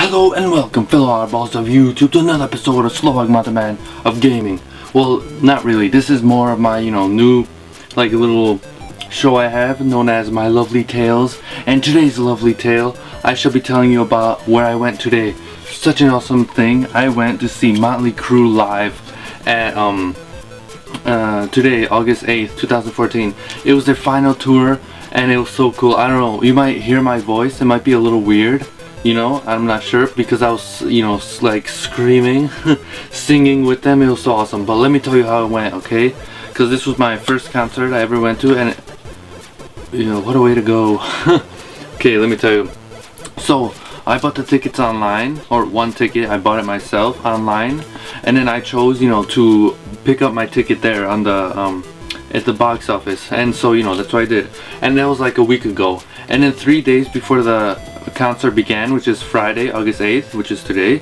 Hello and welcome fellow eyeballs of YouTube to another episode of Slovak Man of Gaming. Well, not really. This is more of my, new, little show I have known as My Lovely Tales. And today's lovely tale, I shall be telling you about where I went today. Such an awesome thing. I went to see Mötley Crüe live at, today, August 8th, 2014. It was their final tour and it was so cool. I don't know, you might hear my voice, it might be a little weird. I'm not sure because I was, like screaming, singing with them. It was so awesome. But let me tell you how it went, okay? Because this was my first concert I ever went to, and what a way to go. Okay, let me tell you. So I bought the tickets online, or one ticket. I bought it myself online, and then I chose, to pick up my ticket there on the at the box office, and so that's what I did. And that was like a week ago. And then 3 days before the concert began, which is Friday, August 8th, which is today,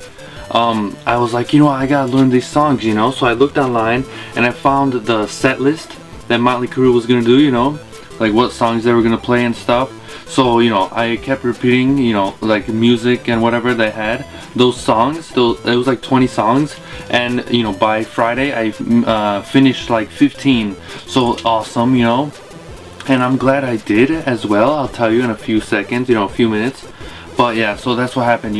I was like, I gotta learn these songs, so I looked online and I found the set list that Mötley Crüe was gonna do, like what songs they were gonna play and stuff. So I kept repeating, like music and whatever they had, those songs. It was like 20 songs, and by Friday I finished like 15. So awesome, and I'm glad I did as well. I'll tell you in a few seconds, a few minutes. But yeah, so that's what happened,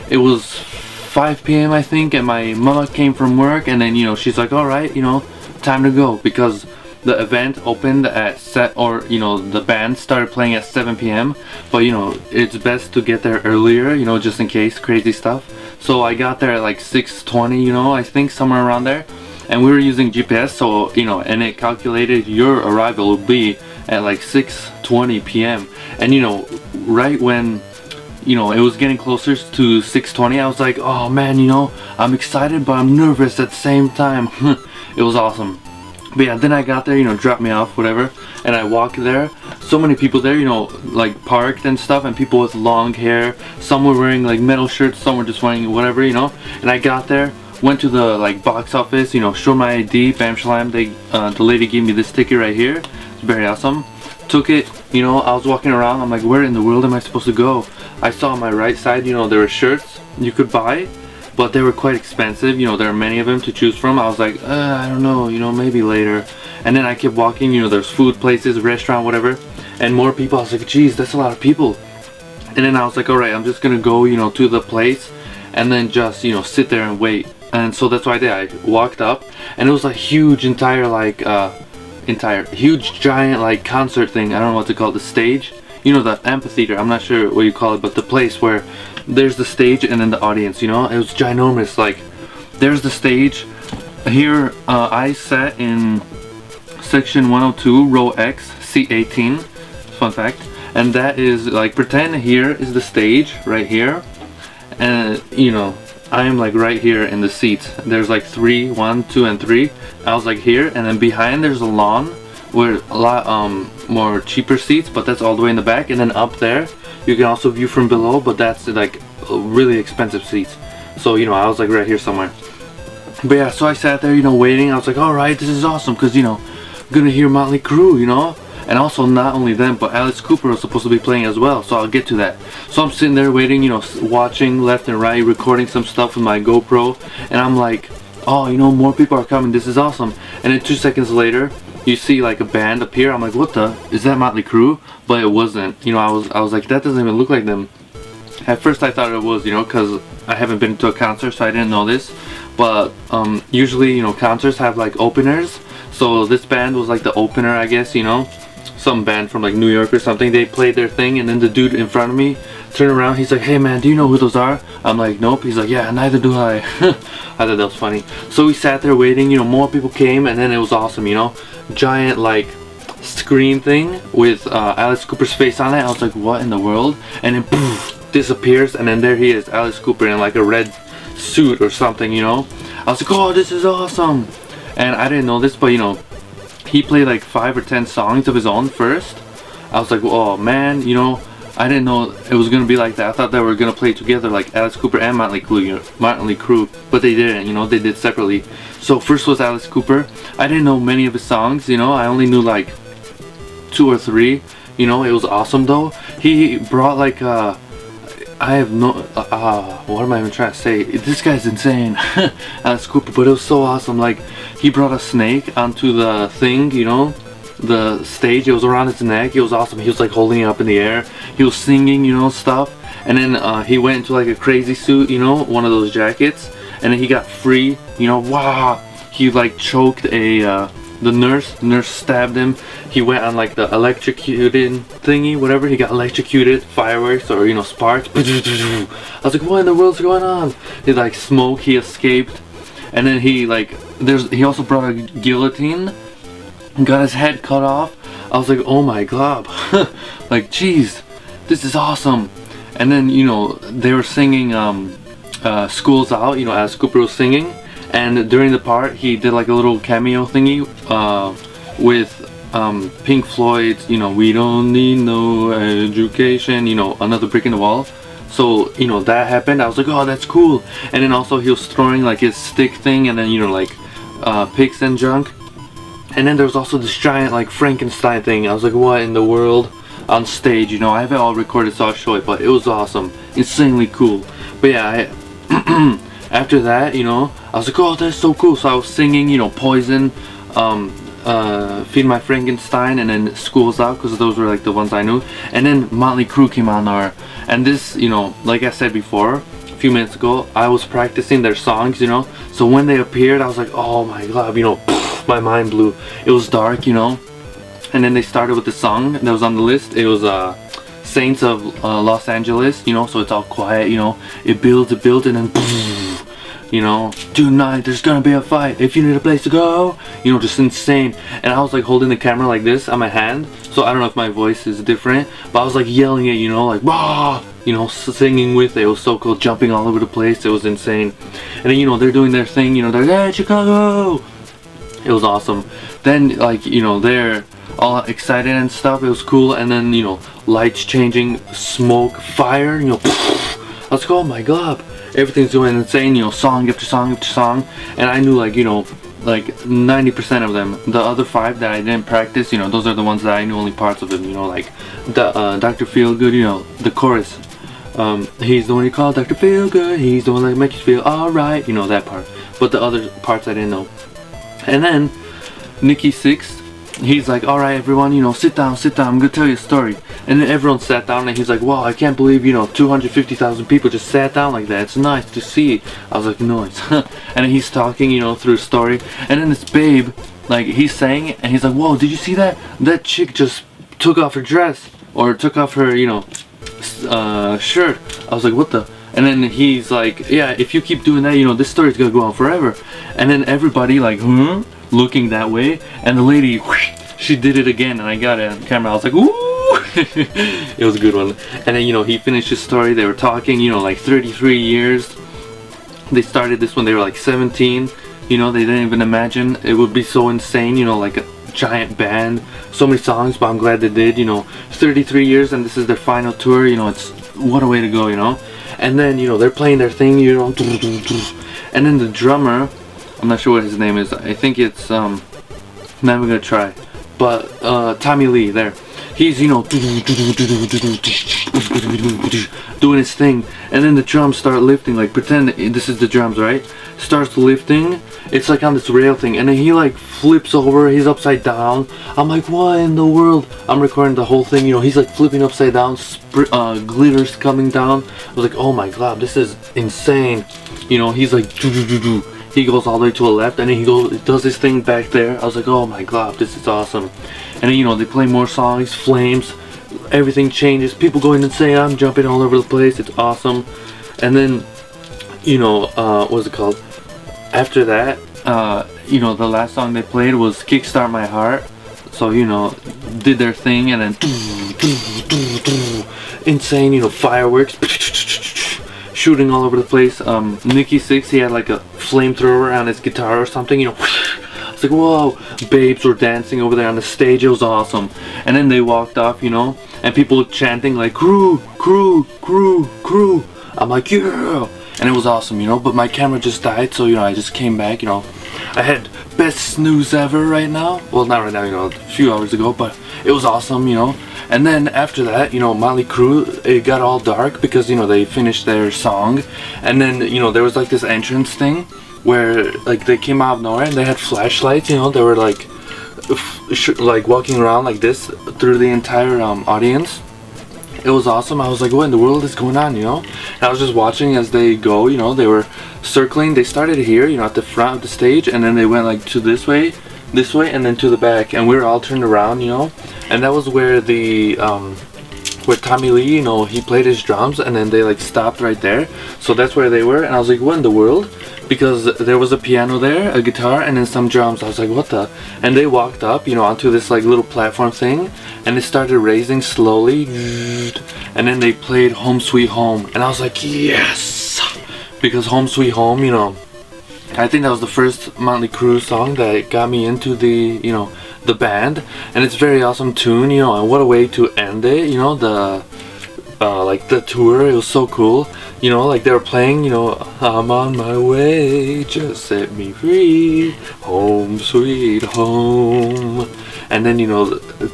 It was 5 p.m. I think, and my mama came from work, and then she's like, alright, time to go, because the event opened at the band started playing at 7 p.m. But it's best to get there earlier, just in case, crazy stuff. So I got there at like 6:20, I think, somewhere around there. And we were using GPS, so and it calculated your arrival would be at like 6:20 p.m. And right when it was getting closer to 6:20, I was like, oh man, I'm excited but I'm nervous at the same time. It was awesome. But yeah, then I got there, dropped me off, whatever, and I walked there. So many people there, like parked and stuff, and people with long hair. Some were wearing like metal shirts, some were just wearing whatever, And I got there, went to the box office, showed my ID, bam shalam. The lady gave me this ticket right here. It's very awesome. Took it, I was walking around. I'm like, where in the world am I supposed to go? I saw on my right side, there were shirts you could buy, but they were quite expensive. There are many of them to choose from. I was like, I don't know, maybe later. And then I kept walking, there's food places, restaurant, whatever, and more people. I was like, geez, that's a lot of people. And then I was like, alright, I'm just gonna go, to the place and then just, sit there and wait. And so that's what I did. I walked up, and it was a huge huge giant concert thing. I don't know what to call it, the stage. The amphitheater, I'm not sure what you call it, but the place where there's the stage and then the audience, it was ginormous. There's the stage. Here, I sat in section 102, row X, seat 18, fun fact. And that is, pretend here is the stage, right here. And, I am right here in the seats. There's 3, 1, 2, and 3. I was here, and then behind there's a lawn with a lot more cheaper seats, but that's all the way in the back. And then up there you can also view from below, but that's really expensive seats. So I was right here somewhere. But yeah, so I sat there, waiting. I was like, alright, this is awesome, because I'm gonna hear Mötley Crüe, and also not only them, but Alice Cooper was supposed to be playing as well, so I'll get to that. So I'm sitting there waiting, watching left and right, recording some stuff with my GoPro, and I'm like, oh, more people are coming, this is awesome. And then 2 seconds later, you see a band appear. I'm like, what the? Is that Mötley Crüe? But it wasn't. I was like, that doesn't even look like them. At first I thought it was, because I haven't been to a concert, so I didn't know this. But usually, concerts have openers. So this band was the opener, I guess, some band from New York or something. They played their thing, and then the dude in front of me turned around. He's like, hey man, do you know who those are? I'm like, nope. He's like, yeah, neither do I. I thought that was funny. So we sat there waiting, more people came, and then it was awesome, giant screen thing with Alice Cooper's face on it. I was like, what in the world? And then poof, disappears, and then there he is, Alice Cooper, in a red suit or something, I was like, oh, this is awesome. And I didn't know this, but he played 5 or 10 songs of his own first. I was like, oh man, I didn't know it was gonna be like that. I thought they were gonna play together, Alice Cooper and Mötley Crüe, but they didn't. They did separately. So first was Alice Cooper. I didn't know many of his songs. I only knew 2 or 3. It was awesome though. He brought I have no, what am I even trying to say? This guy's insane. Scooper, but it was so awesome. Like, he brought a snake onto the thing, you know, the stage. It was around his neck. It was awesome. He was like holding it up in the air. He was singing, you know, stuff. And then he went into like a crazy suit, you know, one of those jackets. And then he got free, you know, wow. He like choked the nurse stabbed him. He went on like the electrocuted thingy, whatever. He got electrocuted, fireworks or, you know, sparks. I was like, what in the world's going on? He like smoke, he escaped. And then he like, he also brought a guillotine, got his head cut off. I was like, oh my god. Like, jeez, this is awesome. And then, you know, they were singing School's Out, you know, as Cooper was singing. And during the part, he did like a little cameo thingy with Pink Floyd's, you know, we don't need no education, you know, Another Brick in the Wall. So, you know, that happened. I was like, oh, that's cool. And then also he was throwing like his stick thing and then, you know, like picks and junk. And then there was also this giant like Frankenstein thing. I was like, what in the world? On stage, you know, I have it all recorded so I'll show it, but it was awesome. Insanely cool. But yeah, after that, you know, I was like, oh, that's so cool. So I was singing, you know, Poison, Feed My Frankenstein, and then School's Out, because those were like the ones I knew. And then Mötley Crüe came on there. And this, you know, like I said before, a few minutes ago, I was practicing their songs, you know. So when they appeared, I was like, oh my god, you know, my mind blew. It was dark, you know. And then they started with the song that was on the list. It was Saints of Los Angeles, you know, so it's all quiet, you know. It builds, and then boom, you know, tonight there's gonna be a fight. If you need a place to go, you know, just insane. And I was like holding the camera like this on my hand, so I don't know if my voice is different, but I was like yelling it, you know, like rah, you know, singing with it. It was so cool, jumping all over the place. It was insane. And then, you know, they're doing their thing, you know, they're like, hey, Chicago. It was awesome. Then, like, you know, they're all excited and stuff. It was cool. And then, you know, lights changing, smoke, fire, you know, I was like, oh my god, everything's going insane, you know, song after song after song. And I knew, like, you know, like 90% of them. The other 5 that I didn't practice, you know, those are the ones that I knew only parts of them, you know, like the Dr. Feelgood, you know, the chorus. He's the one you call Dr. Feelgood, he's the one that makes you feel alright, you know, that part. But the other parts I didn't know. And then Nikki Sixx, he's like, alright everyone, you know, sit down, I'm gonna tell you a story. And then everyone sat down and he's like, wow, I can't believe, you know, 250,000 people just sat down like that. It's nice to see. I was like, nice. And then he's talking, you know, through a story. And then this babe, like, he's saying it and he's like, whoa, did you see that? That chick just took off her dress or took off her, you know, shirt. I was like, what the? And then he's like, yeah, if you keep doing that, you know, this story's gonna go on forever. And then everybody like, looking that way, and the lady, whoosh, she did it again, and I got it on camera. I was like, ooh. It was a good one. And then, you know, he finished his story. They were talking, you know, like 33 years. They started this when they were like 17. You know, they didn't even imagine it would be so insane, you know, like a giant band, so many songs, but I'm glad they did, you know, 33 years, and this is their final tour, you know, it's, what a way to go, you know. And then, you know, they're playing their thing, you know, and then the drummer, I'm not sure what his name is, I think it's, not even gonna try, but, Tommy Lee, there, he's, you know, doing his thing, and then the drums start lifting, like, pretend this is the drums, right, starts lifting, it's like on this rail thing, and then he like flips over, he's upside down. I'm like, what in the world? I'm recording the whole thing, you know, he's like flipping upside down, glitters coming down. I was like, oh my god, this is insane. You know, he's like, he goes all the way to the left, and then he does his thing back there. I was like, oh my god, this is awesome. And then, you know, they play more songs, flames, everything changes, people going insane, I'm jumping all over the place, it's awesome. And then, you know, what's it called? After that, you know, the last song they played was Kickstart My Heart. So, you know, did their thing, and then insane, you know, fireworks shooting all over the place. Nikki Sixx, he had like a flamethrower on his guitar or something, you know. It's like, whoa, babes were dancing over there on the stage. It was awesome. And then they walked off, you know, and people chanting like, crew, crew, crew, crew. I'm like, yeah, and it was awesome, you know. But my camera just died, so you know, I just came back, you know. I had best snooze ever right now. Well, not right now, you know, a few hours ago, but it was awesome, you know. And then after that, you know, Mötley Crüe, it got all dark because, you know, they finished their song, and then, you know, there was like this entrance thing where like they came out of nowhere and they had flashlights, you know. They were like walking around like this through the entire audience. It was awesome. I was like, what in the world is going on, you know? And I was just watching as they go, you know. They were circling. They started here, you know, at the front of the stage, and then they went like to this way, and then to the back, and we were all turned around, you know. And that was where the where Tommy Lee, you know, he played his drums, and then they like stopped right there. So that's where they were, and I was like, what in the world? Because there was a piano there, a guitar, and then some drums. I was like, what the? And they walked up, you know, onto this like little platform thing, and it started raising slowly, and then they played Home Sweet Home, and I was like, yes, because Home Sweet Home, you know, I think that was the first Mötley Crüe song that got me into the, you know, the band, and it's a very awesome tune, you know, and what a way to end it, you know, the like the tour. It was so cool, you know, like they were playing, you know, I'm on my way, just set me free, home sweet home, and then, you know,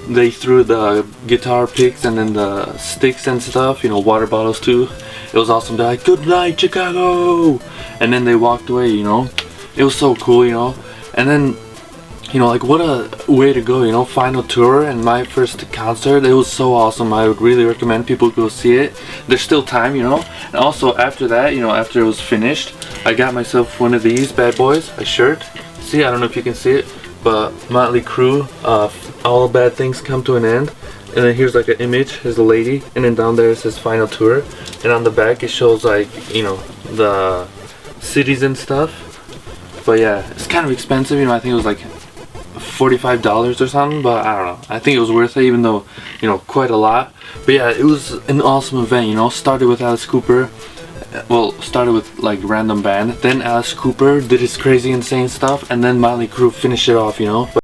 they threw the guitar picks and then the sticks and stuff, you know, water bottles too. It was awesome. They're like, good night Chicago, and then they walked away, you know. It was so cool, you know. And then, you know, like what a way to go, you know, final tour and my first concert. It was so awesome. I would really recommend people go see it. There's still time, you know. And also after that, you know, after it was finished, I got myself one of these bad boys, a shirt. See, I don't know if you can see it, but Mötley Crüe, all bad things come to an end. And then here's like an image, there's a lady, and then down there it says final tour, and on the back it shows like, you know, the cities and stuff. But yeah, it's kind of expensive, you know. I think it was like $45 or something, but I don't know. I think it was worth it, even though, you know, quite a lot. But yeah, it was an awesome event, you know. Started with Alice Cooper. Well, started with like random band. Then Alice Cooper did his crazy insane stuff, and then Mötley Crüe finished it off, you know.